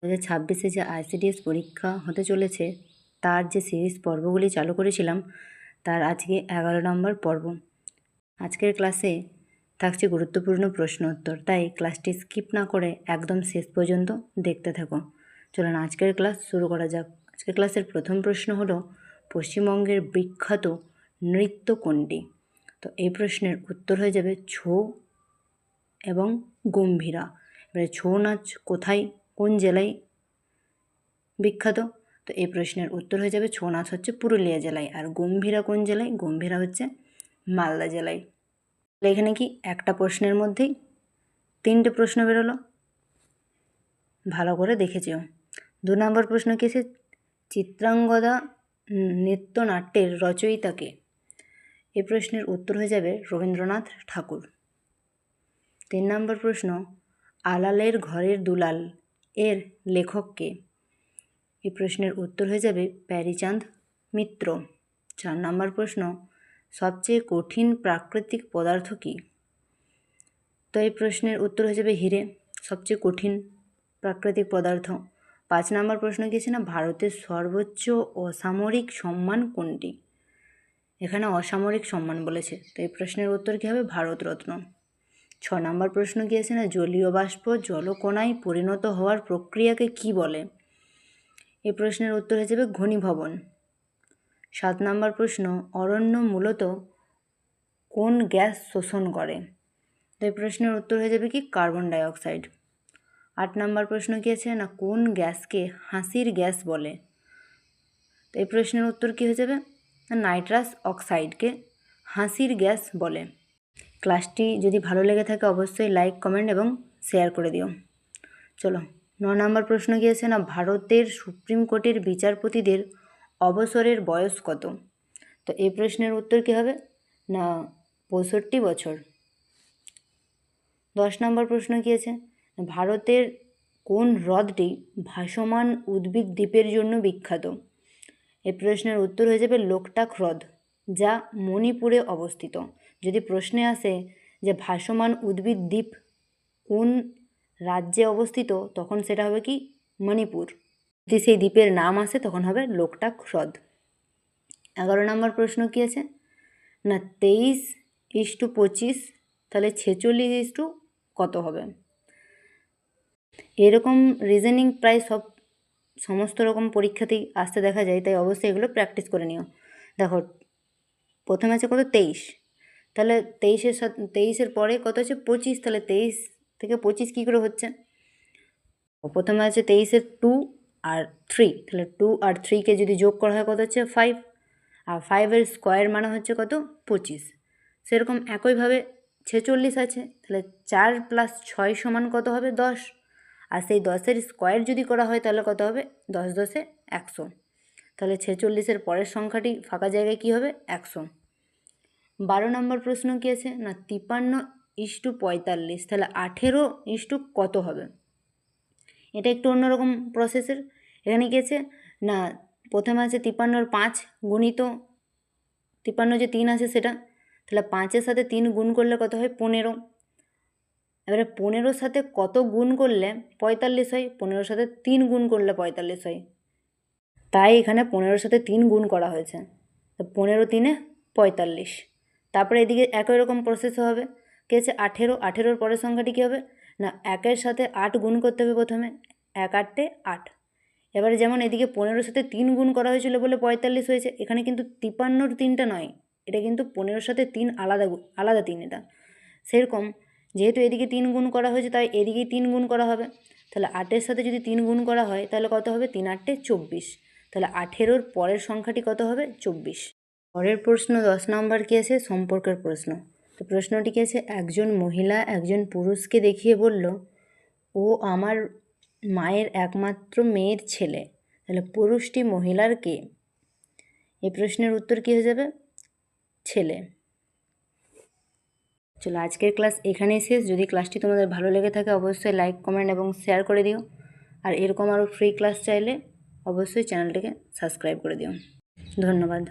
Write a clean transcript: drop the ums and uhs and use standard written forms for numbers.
2026-এ যে ICDS পরীক্ষা হতে চলেছে তার যে সিরিজ পর্বগুলি চালু করেছিলাম তার আজকে 11 নম্বর পর্ব। আজকের ক্লাসে থাকছে গুরুত্বপূর্ণ প্রশ্ন উত্তর, তাই ক্লাসটি স্কিপ না করে একদম শেষ পর্যন্ত দেখতে থাকো। চলুন আজকের ক্লাস শুরু করা যাক। আজকের ক্লাসের প্রথম প্রশ্ন হলো পশ্চিমবঙ্গের বিখ্যাত নৃত্য কোনটি? তো এই প্রশ্নের উত্তর হয়ে যাবে ছৌ এবং গম্ভীরা। এবারে ছৌ নাচ কোথায়, কোন জেলায় বিখ্যাত? তো এই প্রশ্নের উত্তর হয়ে যাবে ছৌ নাচ হচ্ছে পুরুলিয়া জেলায়, আর গম্ভীরা কোন জেলায়? গম্ভীরা হচ্ছে মালদা জেলায়। এখানে কি একটা প্রশ্নের মধ্যেই 3টে প্রশ্ন বেরোলো, ভালো করে দেখেছিও। 2 নম্বর প্রশ্ন কি আছে? চিত্রাঙ্গদা নৃত্যনাট্যের রচয়িতাকে? এই প্রশ্নের উত্তর হয়ে যাবে রবীন্দ্রনাথ ঠাকুর। 3 নম্বর প্রশ্ন আলালের ঘরের দুলাল এর লেখক কে? এই প্রশ্নের উত্তর হয়ে যাবে প্যারীচাঁদ মিত্র। 4 নম্বর প্রশ্ন সবচেয়ে কঠিন প্রাকৃতিক পদার্থ কী? তো এই প্রশ্নের উত্তর হয়ে যাবে হিরে, সবচেয়ে কঠিন প্রাকৃতিক পদার্থ। 5 নম্বর প্রশ্ন কি আছে না, ভারতের সর্বোচ্চ অসামরিক সম্মান কোনটি? এখানে অসামরিক সম্মান বলেছে, তো এই প্রশ্নের উত্তর কী হবে? ভারতরত্ন। 6 নম্বর প্রশ্ন কি আছে না, জলীয় বাষ্প জলকণায় পরিণত হওয়ার প্রক্রিয়াকে কি বলে? এই প্রশ্নের উত্তর হয়ে যাবে ঘনীভবন। 7 নম্বর প্রশ্ন অরণ্য মূলত কোন গ্যাস শোষণ করে? তো এই প্রশ্নের উত্তর হয়ে যাবে কি কার্বন ডাইঅক্সাইড। 8 নম্বর প্রশ্ন কি আছে না, কোন গ্যাসকে হাসির গ্যাস বলে? তো এই প্রশ্নের উত্তর কী হয়ে যাবে? নাইট্রাস অক্সাইডকে হাসির গ্যাস বলে। ক্লাসটি যদি ভালো লেগে থাকে অবশ্যই লাইক, কমেন্ট এবং শেয়ার করে দিও। চলো 9 নম্বর প্রশ্ন কি আছে না, ভারতের সুপ্রিম কোর্টের বিচারপতিদের অবসরের বয়স কত? তো এই প্রশ্নের উত্তর কী হবে না 65 বছর। 10 নম্বর প্রশ্ন কি আছে, ভারতের কোন হ্রদটি ভাসমান উদ্ভিদ দ্বীপের জন্য বিখ্যাত? এই প্রশ্নের উত্তর হয়ে যাবে লোকটাক হ্রদ, যা মণিপুরে অবস্থিত। যদি প্রশ্নে আসে যে ভাসমান উদ্ভিদ দ্বীপ কোন রাজ্যে অবস্থিত, তখন সেটা হবে কি মণিপুর। যদি সেই দ্বীপের নাম আসে তখন হবে লোকটাক হ্রদ। 11 নম্বর প্রশ্ন কি আছে না, 23:25 তাহলে 46 কত হবে? এরকম রিজনিং প্রায় সমস্ত রকম পরীক্ষাতেই আসতে দেখা যায়, তাই অবশ্যই এগুলো প্র্যাকটিস করে নিও। দেখো প্রথমে আছে কত 23, তাহলে 23-এর পরে কত আছে 25, তাহলে 23 থেকে 25 কী করে হচ্ছে? প্রথমে আছে 23-এর 2 আর 3, তাহলে 2 আর 3কে যদি যোগ করা হয় কত হচ্ছে 5, আর 5-এর স্কোয়ার মানে হচ্ছে কত 25। সেরকম একইভাবে 46 আছে, তাহলে 4 + 6 সমান কত হবে 10, আর সেই 10-এর স্কোয়ার যদি করা হয় তাহলে কত হবে 10 × 10 = 100, তাহলে 46-এর পরের সংখ্যাটি ফাঁকা জায়গায় কী হবে 100। 12 নম্বর প্রশ্ন কী আছে না, 53:45, তাহলে 18 কত হবে? এটা একটু অন্যরকম প্রসেসের। এখানে কী আছে না, প্রথমে আছে 53-এর 5 গুণিত 53 যে 3 আছে সেটা, তাহলে 5-এর সাথে 3 গুণ করলে কত হয় 15। এবারে 15-র সাথে কত গুণ করলে 45 হয়? 15-র সাথে 3 গুণ করলে 45 হয়, তাই এখানে 15-র সাথে 3 গুণ করা হয়েছে, তো 15 × 3 = 45। তারপরে এদিকে একই রকম প্রসেস হবে, কে আছে 18-র পরের সংখ্যাটি কী হবে না, 1-এর সাথে 8 গুণ করতে হবে প্রথমে, 1 × 8 = 8। এবারে যেমন এদিকে 15-র সাথে 3 গুণ করা হয়েছিল বলে 45 হয়েছে, এখানে কিন্তু 53-র 3টা নয়, এটা কিন্তু 15-র সাথে 3 আলাদা 3 এটা। সেরকম যেহেতু এদিকে 3 গুণ করা হয়েছে তাই এদিকেই 3 গুণ করা হবে, তাহলে 8-এর সাথে যদি 3 গুণ করা হয় তাহলে কত হবে 3 × 8 = 24, তাহলে 18-র পরের সংখ্যাটি কত হবে 24। পরের প্রশ্ন 10 নম্বর কী আছে, সম্পর্কের প্রশ্ন। তো প্রশ্নটি কী আছে, একজন মহিলা একজন পুরুষকে দেখিয়ে বলল ও আমার মায়ের একমাত্র মেয়ের ছেলে, তাহলে পুরুষটি মহিলার কে? এই প্রশ্নের উত্তর কী হয়ে যাবে ছেলে। চলো আজকের ক্লাস এখানেই শেষ। যদি ক্লাসটি তোমাদের ভালো লেগে থাকে অবশ্যই লাইক, কমেন্ট এবং শেয়ার করে দিও, আর এরকম আরও ফ্রি ক্লাস চাইলে অবশ্যই চ্যানেলটিকে সাবস্ক্রাইব করে দিও। ধন্যবাদ।